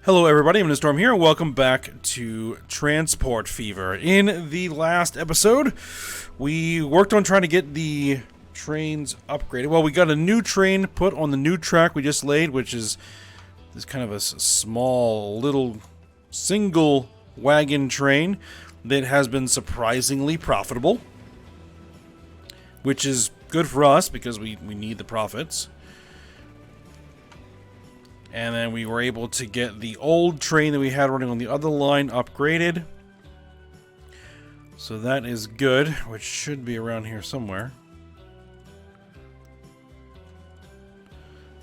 Hello everybody, I'm Storm here, and welcome back to Transport Fever. In the last episode, we worked on trying to get the trains upgraded. Well, we got a new train put on the new track we just laid, which is this kind of a small, little, single wagon train that has been surprisingly profitable. Which is good for us, because we need the profits. And then we were able to get the old train that we had running on the other line upgraded. So that is good, which should be around here somewhere.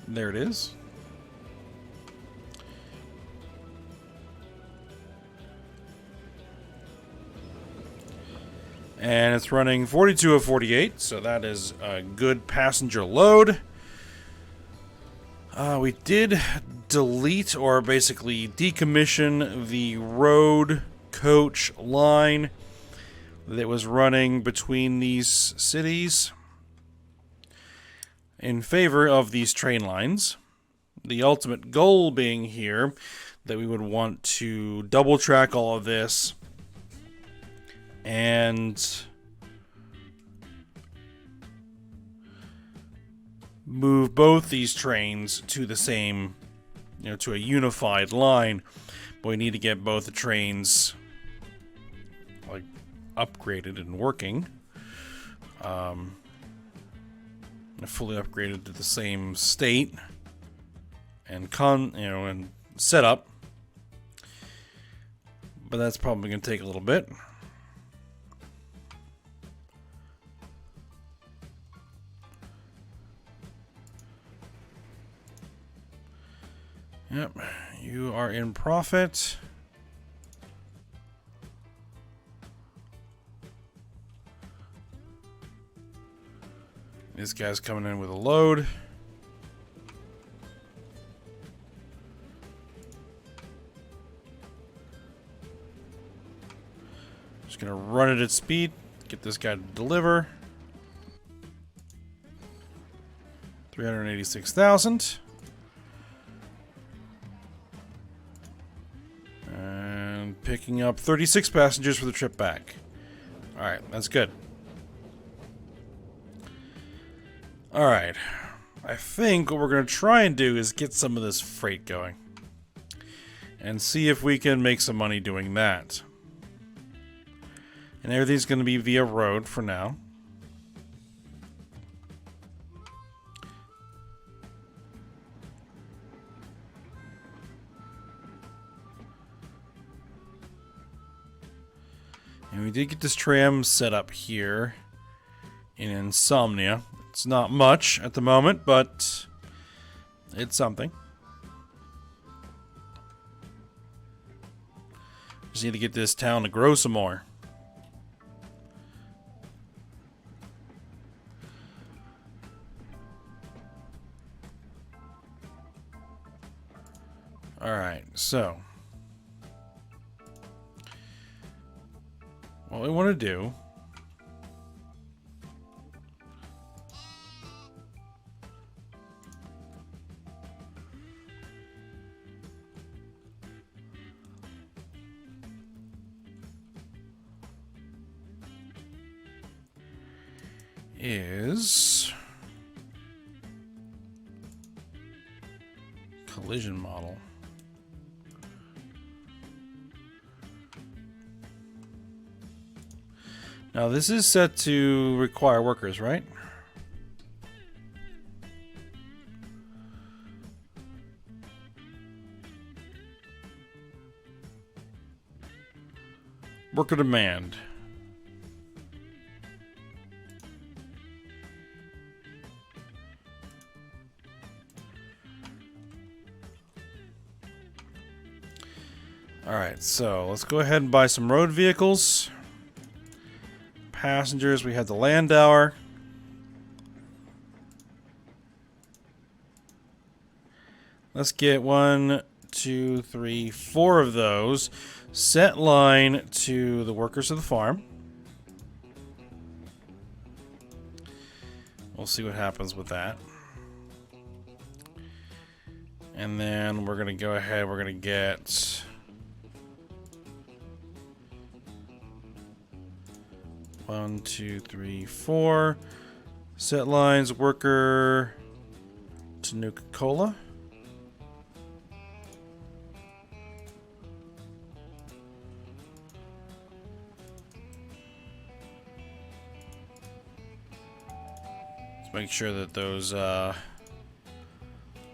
There it is. And it's running 42 of 48, so that is a good passenger load. We did delete, or basically decommission, the road coach line that was running between these cities in favor of these train lines. The ultimate goal being here that we would want to double track all of this and move both these trains to the same, to a unified line. But we need to get both the trains upgraded and working, fully upgraded to the same state and and set up. But that's probably going to take a little bit. Yep, you are in profit. This guy's coming in with a load. Just gonna run it at speed, get this guy to deliver. 386,000. Picking up 36 passengers for the trip back. Alright, that's good. Alright. I think what we're going to try and do is get some of this freight going. And see if we can make some money doing that. And everything's going to be via road for now. And we did get this tram set up here in Insomnia. It's not much at the moment, but it's something. Just need to get this town to grow some more. Alright, so what we want to do is collision model. Now this is set to require workers, right? Worker demand. Alright, so let's go ahead and buy some road vehicles. Passengers, we have the Landauer. Let's get 1, 2, 3, 4 of those. Set line to the workers of the farm. We'll see what happens with that. And then we're gonna go ahead, we're gonna get 1, 2, 3, 4 set lines, worker to Nuka-Cola. Let's make sure that those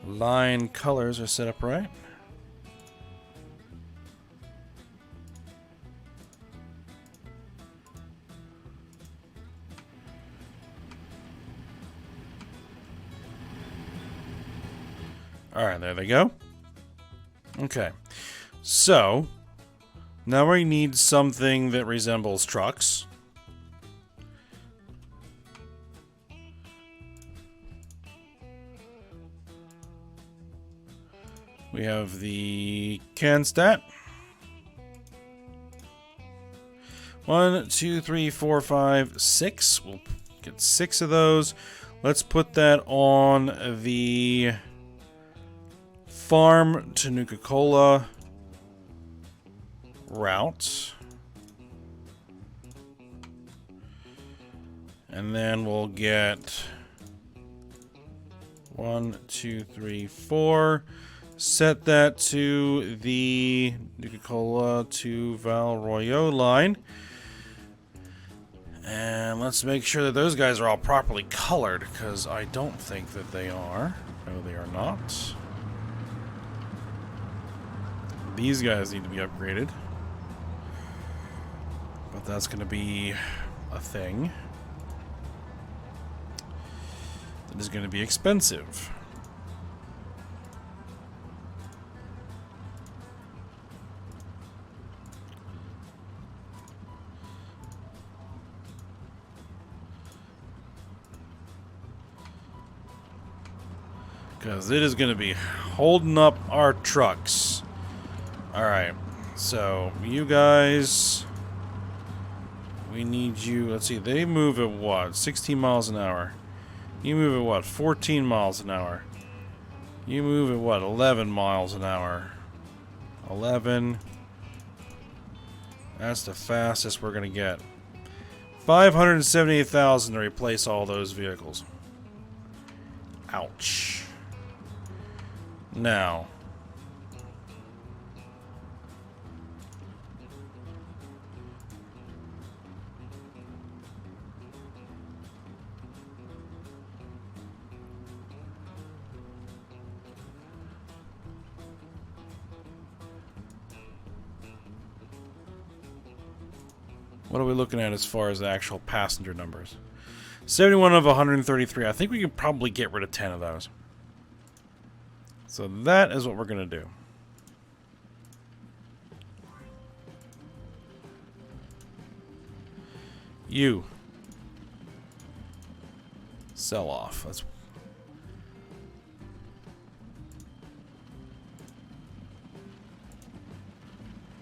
line colors are set up right. Alright, there they go. Okay. So, now we need something that resembles trucks. We have the CanStat. 1, 2, 3, 4, 5, 6. We'll get 6 of those. Let's put that on the farm to Nuka-Cola route. And then we'll get 1, 2, 3, 4. Set that to the Nuka-Cola to Valroyo line. And let's make sure that those guys are all properly colored, because I don't think that they are. No, they are not. These guys need to be upgraded. But that's going to be a thing. That is going to be expensive. Because it is going to be holding up our trucks. Alright, so you guys, we need you, let's see, they move at what, 16 miles an hour. You move at what, 14 miles an hour. You move at what, 11 miles an hour. 11. That's the fastest we're going to get. 578,000 to replace all those vehicles. Ouch. Now, what are we looking at as far as the actual passenger numbers? 71 of 133. I think we can probably get rid of 10 of those. So that is what we're going to do. You. Sell off.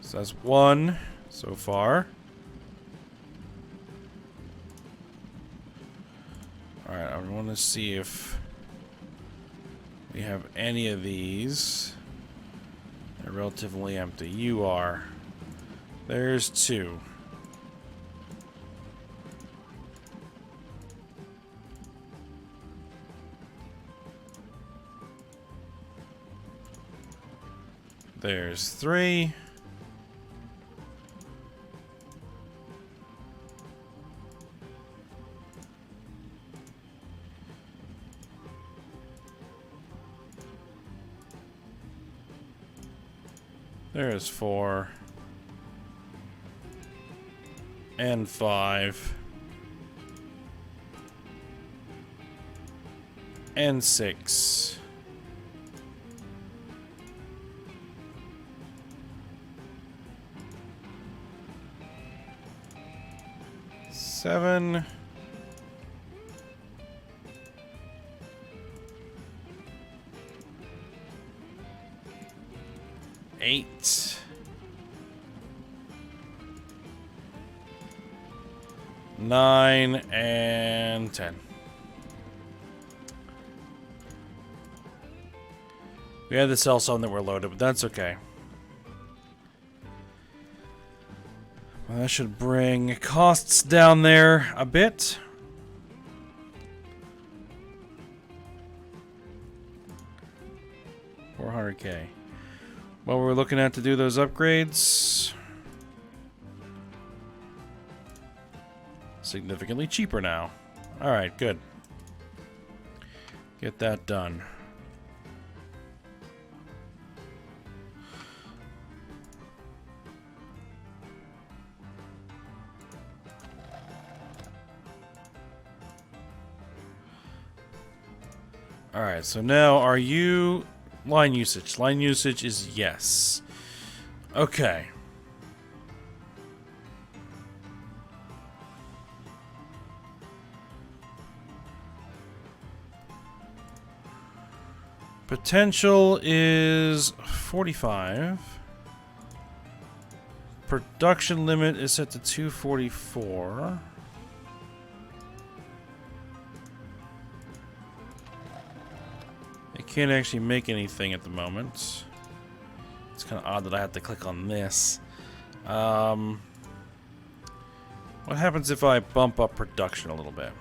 So that's 1 so far. Alright, I want to see if we have any of these. They're relatively empty. You are. There's 2. There's 3. There's 4. And 5. And 6. Seven. 8. 9 and 10. We had to sell some that were loaded, but that's okay. Well, that should bring costs down there a bit. $400K. What we're looking at to do those upgrades. Significantly cheaper now. Alright, good. Get that done. Alright, so now are you... Line usage. Line usage is yes. Okay. Potential is 45. Production limit is set to 244. I can't actually make anything at the moment. It's kind of odd that I have to click on this. What happens if I bump up production a little bit?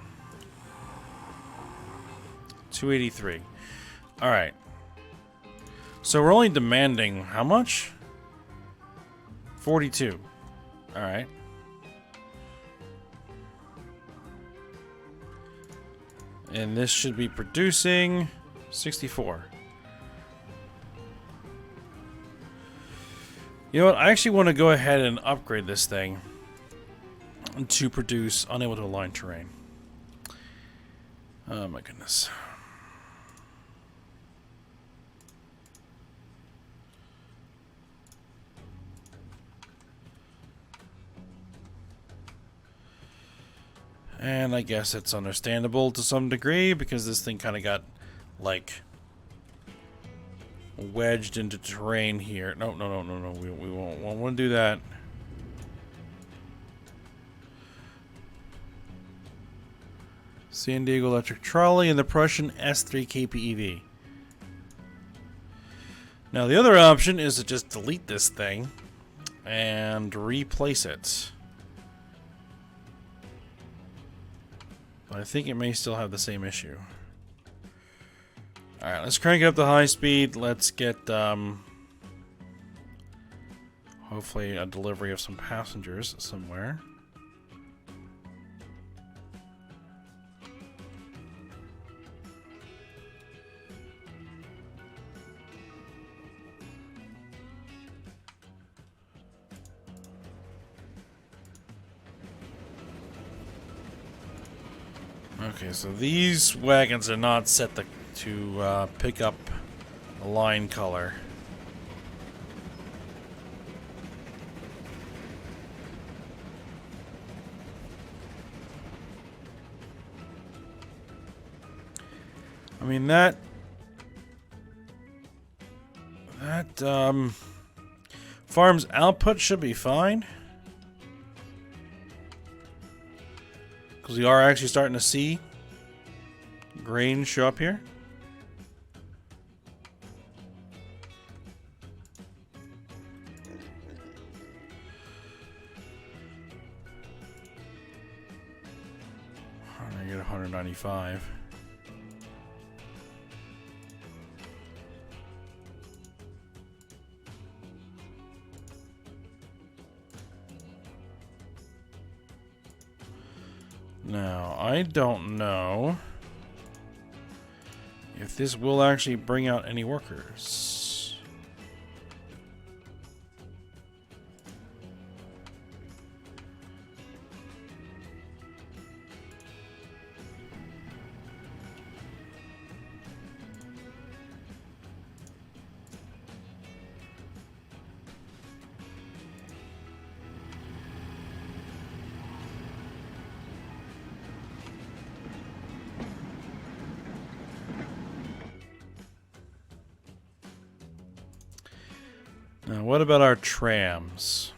283. Alright. So we're only demanding how much? 42. Alright. And this should be producing 64. You know what? I actually want to go ahead and upgrade this thing to produce unable to align terrain. Oh my goodness. And I guess it's understandable to some degree because this thing kind of got, like, wedged into terrain here. No. We won't want to do that. San Diego Electric Trolley and the Prussian S3 KPEV. Now the other option is to just delete this thing and replace it. But I think it may still have the same issue. Alright, let's crank it up to high speed. Let's get, hopefully a delivery of some passengers somewhere. Okay, so these wagons are not set to pick up a line color. I mean, that farm's output should be fine. Because we are actually starting to see grain show up here. I get 195. Now, I don't know if this will actually bring out any workers. Now, what about our trams?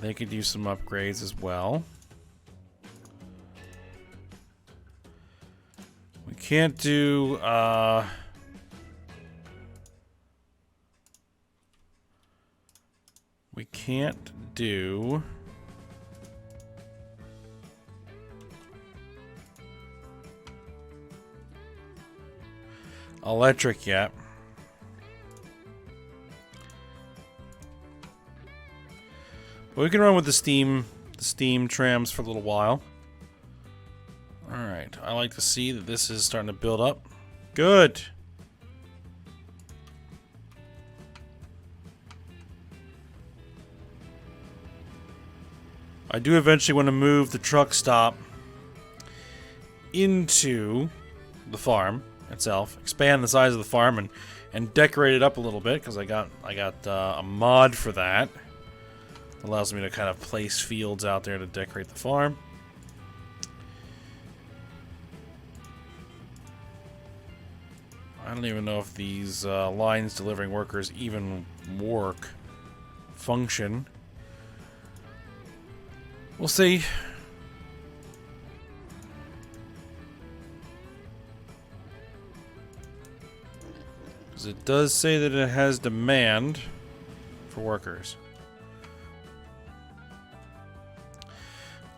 They could use some upgrades as well. We can't do We can't do electric yet. But we can run with the steam trams for a little while. Alright, I like to see that this is starting to build up. Good! I do eventually want to move the truck stop into the farm itself, expand the size of the farm, and decorate it up a little bit, because I got a mod for that. Allows me to kind of place fields out there to decorate the farm. I don't even know if these lines delivering workers even work, function. We'll see. Because it does say that it has demand for workers.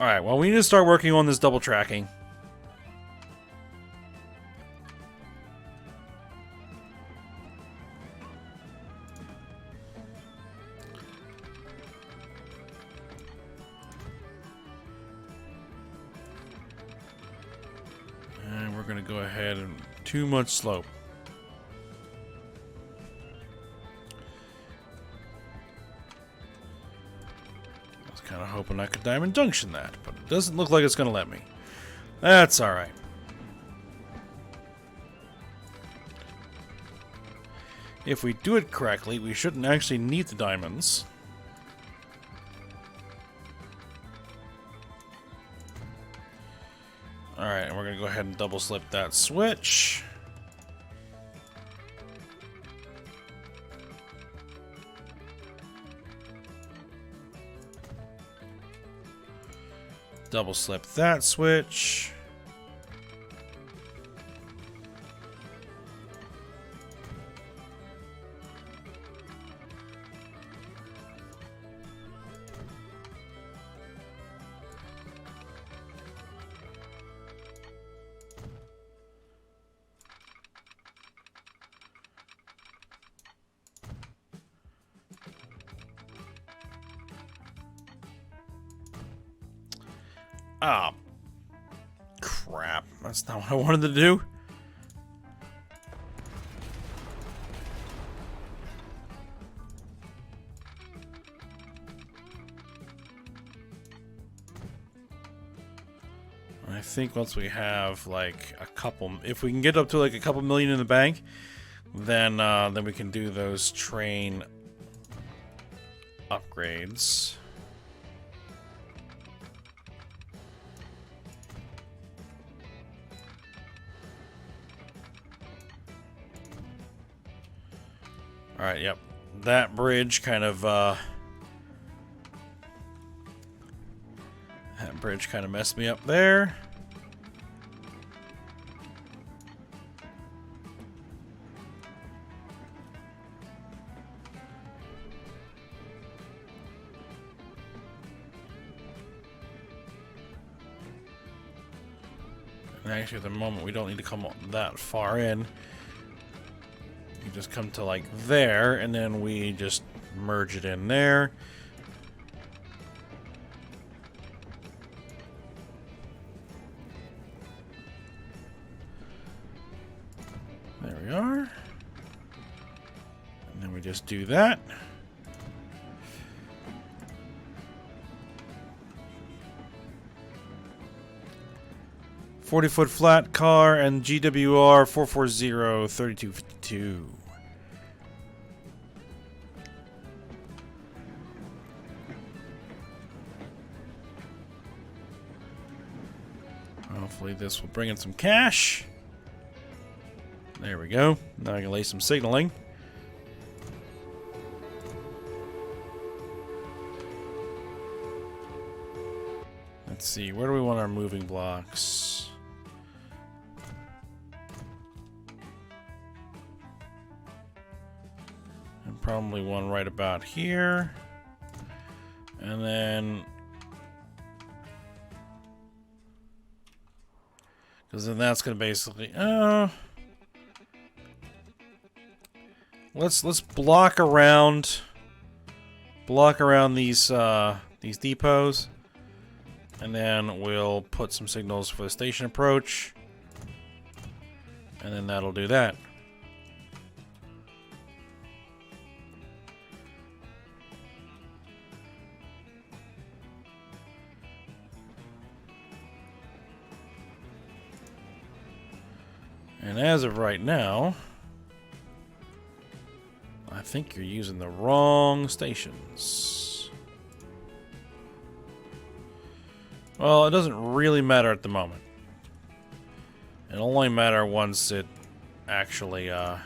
Alright, well, we need to start working on this double tracking. And we're going to go ahead and too much slope. Kind of hoping I could Diamond Junction that, but it doesn't look like it's going to let me. That's alright. If we do it correctly, we shouldn't actually need the diamonds. Alright, and we're going to go ahead and double slip that switch. Double slip that switch. Ah, crap. That's not what I wanted to do. I think once we have like a couple, if we can get up to like a couple million in the bank, then we can do those train upgrades. Alright, yep. That bridge kind of, messed me up there. And actually, at the moment, we don't need to come that far in. You just come to like there, and then we just merge it in there. There we are. And then we just do that. "40-foot flat car and GWR 440-3252. Hopefully this will bring in some cash. There we go. Now I can lay some signaling. Let's see, where do we want our moving blocks? And probably one right about here. And then... because then that's going to basically... let's block around these depots, and then we'll put some signals for the station approach, and then that'll do that. And as of right now, I think you're using the wrong stations. Well, it doesn't really matter at the moment. It'll only matter once it actually, well,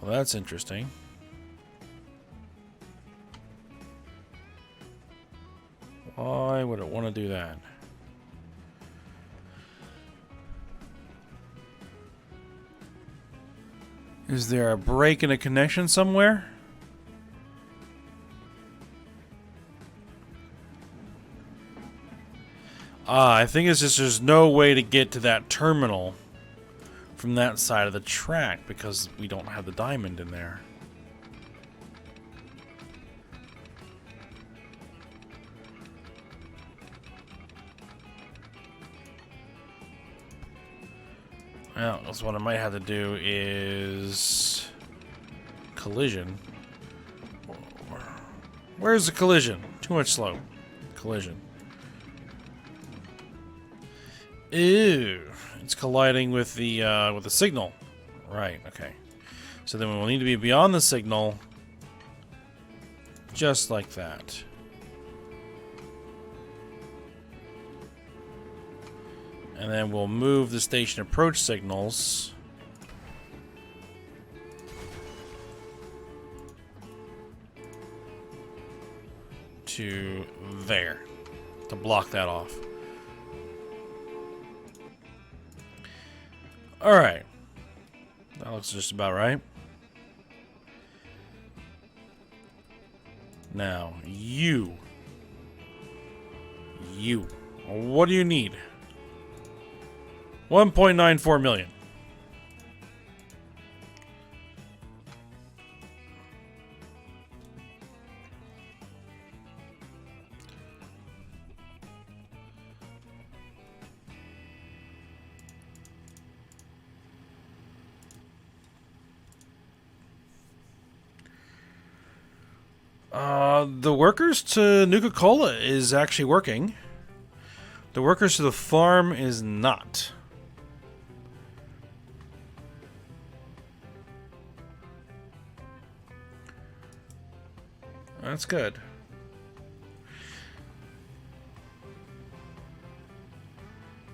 that's interesting. Why would it want to do that? Is there a break in a connection somewhere? I think it's just there's no way to get to that terminal from that side of the track because we don't have the diamond in there. Well, that's what I might have to do is collision. Where's the collision? Too much slope. Collision. Ew. It's colliding with the signal. Right, okay. So then we'll need to be beyond the signal. Just like that. And then we'll move the station approach signals to there to block that off. Alright. That looks just about right. Now, you. What do you need? 1.94 million. The workers to Nuka-Cola is actually working. The workers to the farm is not. That's good.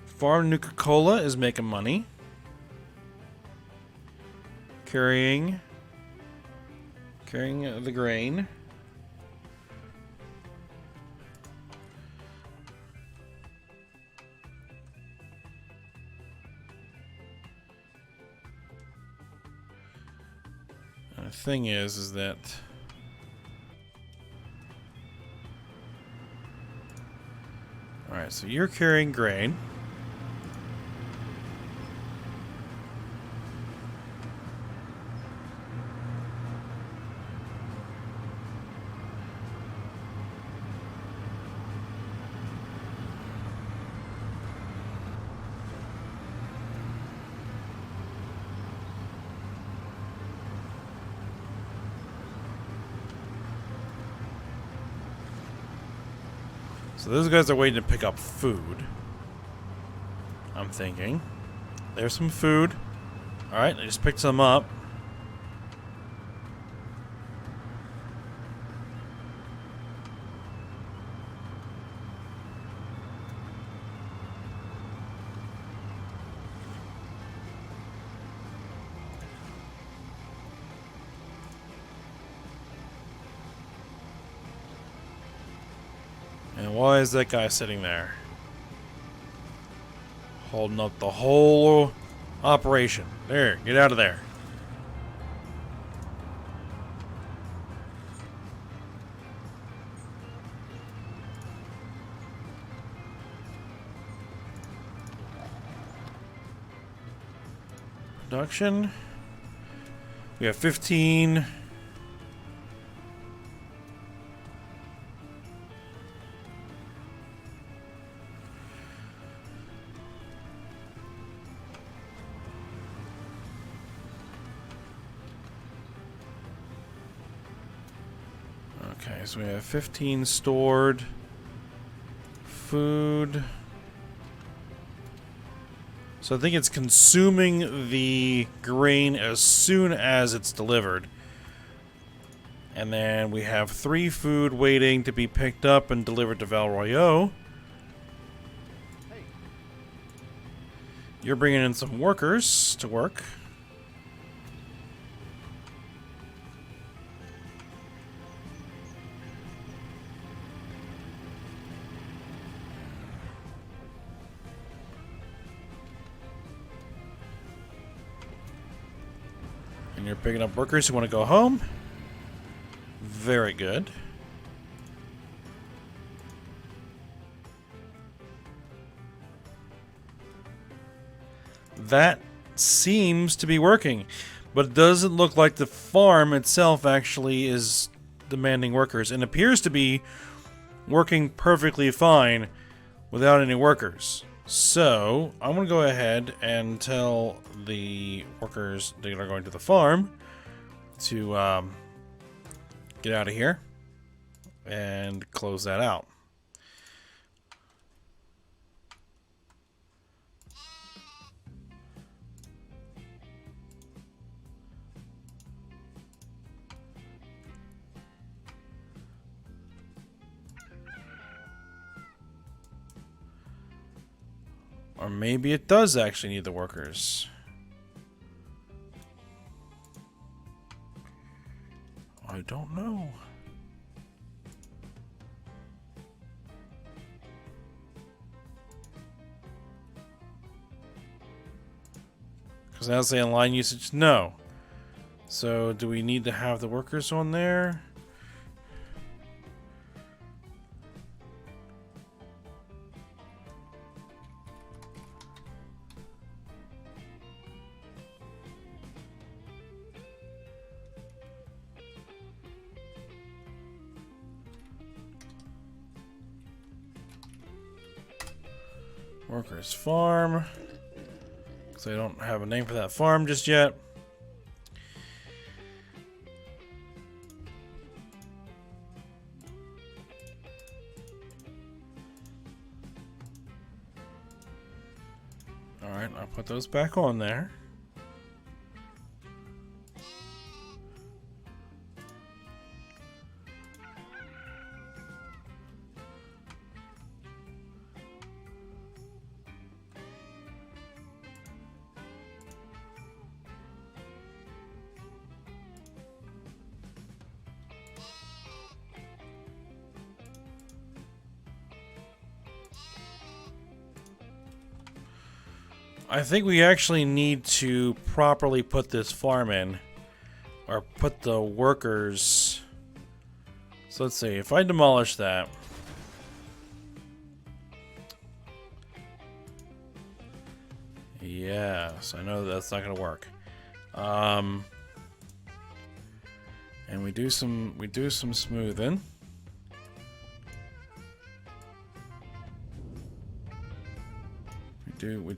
Farm Nuka-Cola is making money. Carrying the grain. And the thing is that alright, so you're carrying grain. So those guys are waiting to pick up food. I'm thinking. There's some food. Alright, I just picked some up. And why is that guy sitting there? Holding up the whole operation. There, get out of there. Production. We have 15. Okay, so we have 15 stored. Food. So I think it's consuming the grain as soon as it's delivered. And then we have 3 food waiting to be picked up and delivered to Val Royeaux. Hey. You're bringing in some workers to work. And you're picking up workers who want to go home. Very good. That seems to be working, but it doesn't look like the farm itself actually is demanding workers, and appears to be working perfectly fine without any workers. So, I'm going to go ahead and tell the workers that are going to the farm to get out of here and close that out. Or maybe it does actually need the workers. I don't know. Because now saying line usage, no. So do we need to have the workers on there? Workers farm. So I don't have a name for that farm just yet. Alright, I'll put those back on there. I think we actually need to properly put this farm in, or put the workers. So let's see, if I demolish that. Yes, I know that's not going to work. And we do some smoothing. We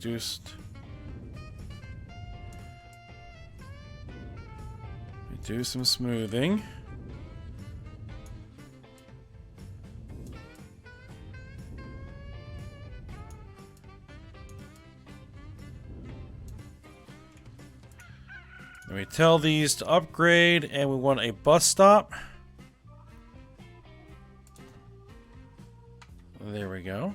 do some smoothing. Then we tell these to upgrade, and we want a bus stop. There we go.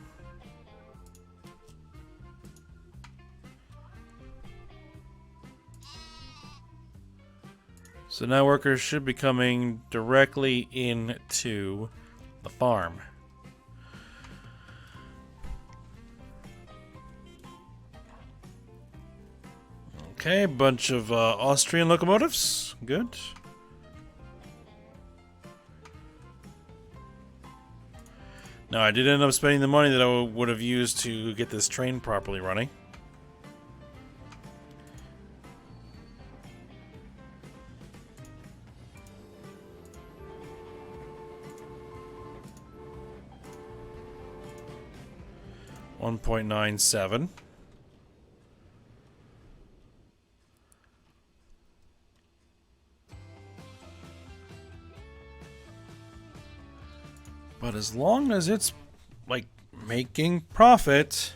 So now workers should be coming directly into the farm. Okay, bunch of Austrian locomotives. Good. Now, I did end up spending the money that I would have used to get this train properly running. $1.97. But as long as it's, like, making profit...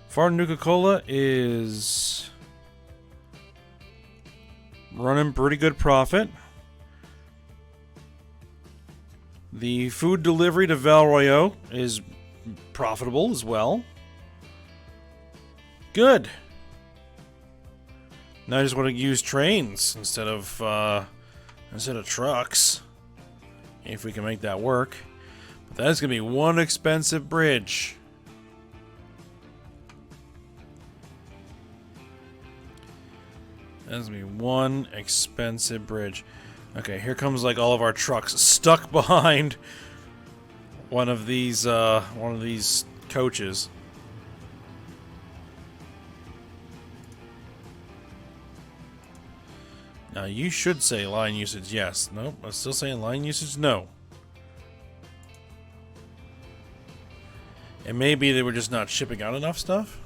Far Nuka-Cola is... running pretty good profit. The food delivery to Valroyo is profitable as well. Good. Now I just want to use trains instead of trucks, if we can make that work. But that's gonna be one expensive bridge. That's gonna be one expensive bridge. Okay, here comes like all of our trucks stuck behind one of these coaches. Now you should say line usage yes. Nope, I'm still saying line usage no. It may be that we're just not shipping out enough stuff.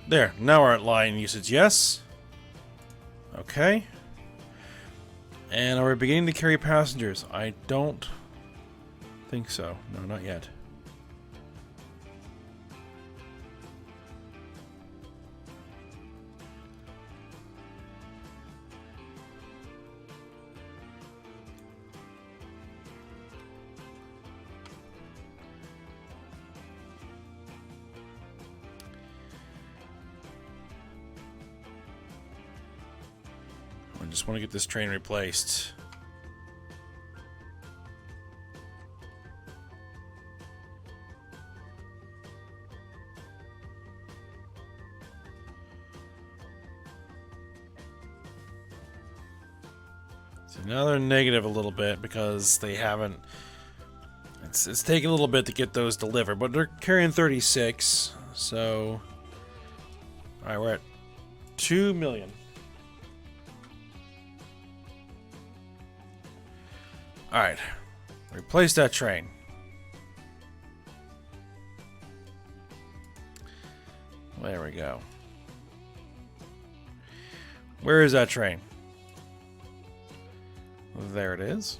There, now we're at line usage, yes. Okay. And are we beginning to carry passengers? I don't think so. No, not yet. I just want to get this train replaced. So now they're negative a little bit because they haven't... It's taken a little bit to get those delivered, but they're carrying 36, so... Alright, we're at 2 million. Alright, replace that train. There we go. Where is that train? There it is.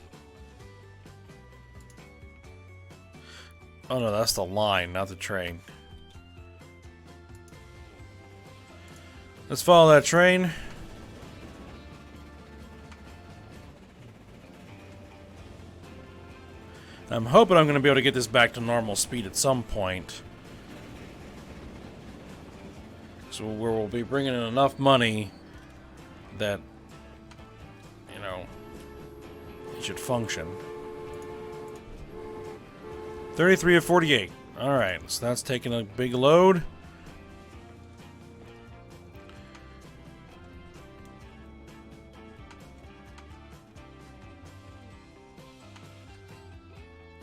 Oh no, that's the line, not the train. Let's follow that train. I'm hoping I'm going to be able to get this back to normal speed at some point. So where we'll be bringing in enough money that, you know, it should function. 33 of 48. Alright, so that's taking a big load.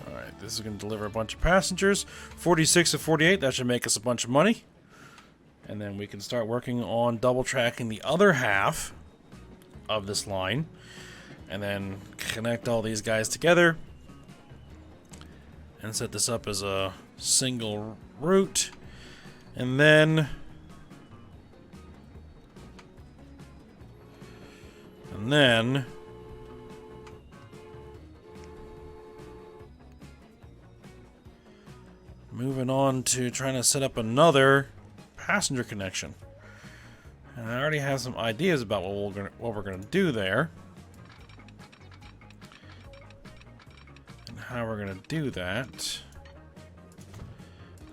Alright, this is going to deliver a bunch of passengers. 46 of 48, that should make us a bunch of money. And then we can start working on double tracking the other half of this line. And then connect all these guys together. And set this up as a single route. And then... moving on to trying to set up another passenger connection. And I already have some ideas about what we're gonna do there. And how we're gonna do that.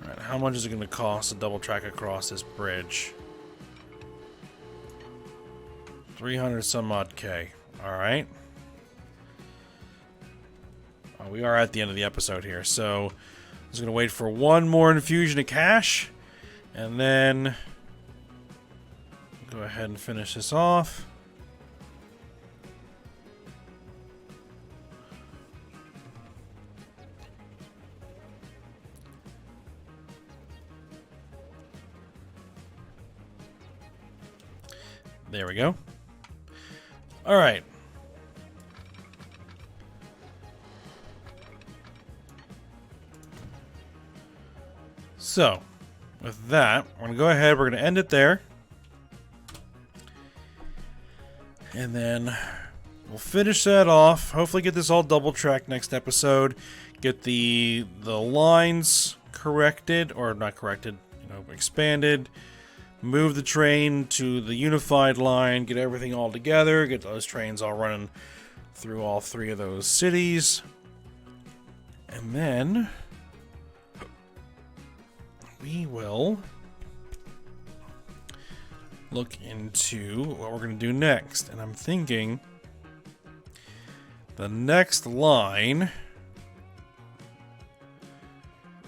Alright, how much is it going to cost to double track across this bridge? 300 some odd K. Alright. We are at the end of the episode here, so I'm just going to wait for one more infusion of cash, and then go ahead and finish this off. There we go. All right. So, with that, we're going to go ahead, we're going to end it there. And then we'll finish that off. Hopefully get this all double tracked next episode. Get the lines corrected, or not corrected, expanded. Move the train to the unified line, get everything all together, get those trains all running through all three of those cities. And then we will look into what we're going to do next. And I'm thinking the next line,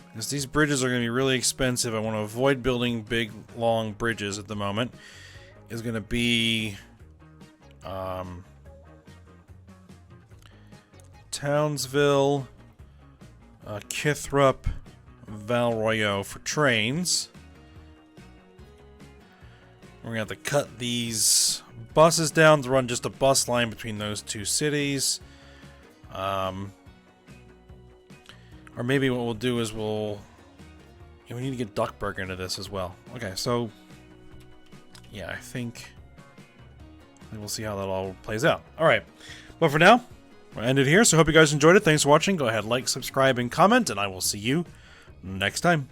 because these bridges are going to be really expensive, I want to avoid building big, long bridges at the moment, is going to be Townsville, Kithrup, Valroyo for trains. We're going to have to cut these buses down to run just a bus line between those two cities. Or maybe what we'll do is we need to get Duckburg into this as well. Okay, so yeah, I think we'll see how that all plays out. All right, but for now, we'll end it here. So hope you guys enjoyed it. Thanks for watching. Go ahead, like, subscribe, and comment, and I will see you next time.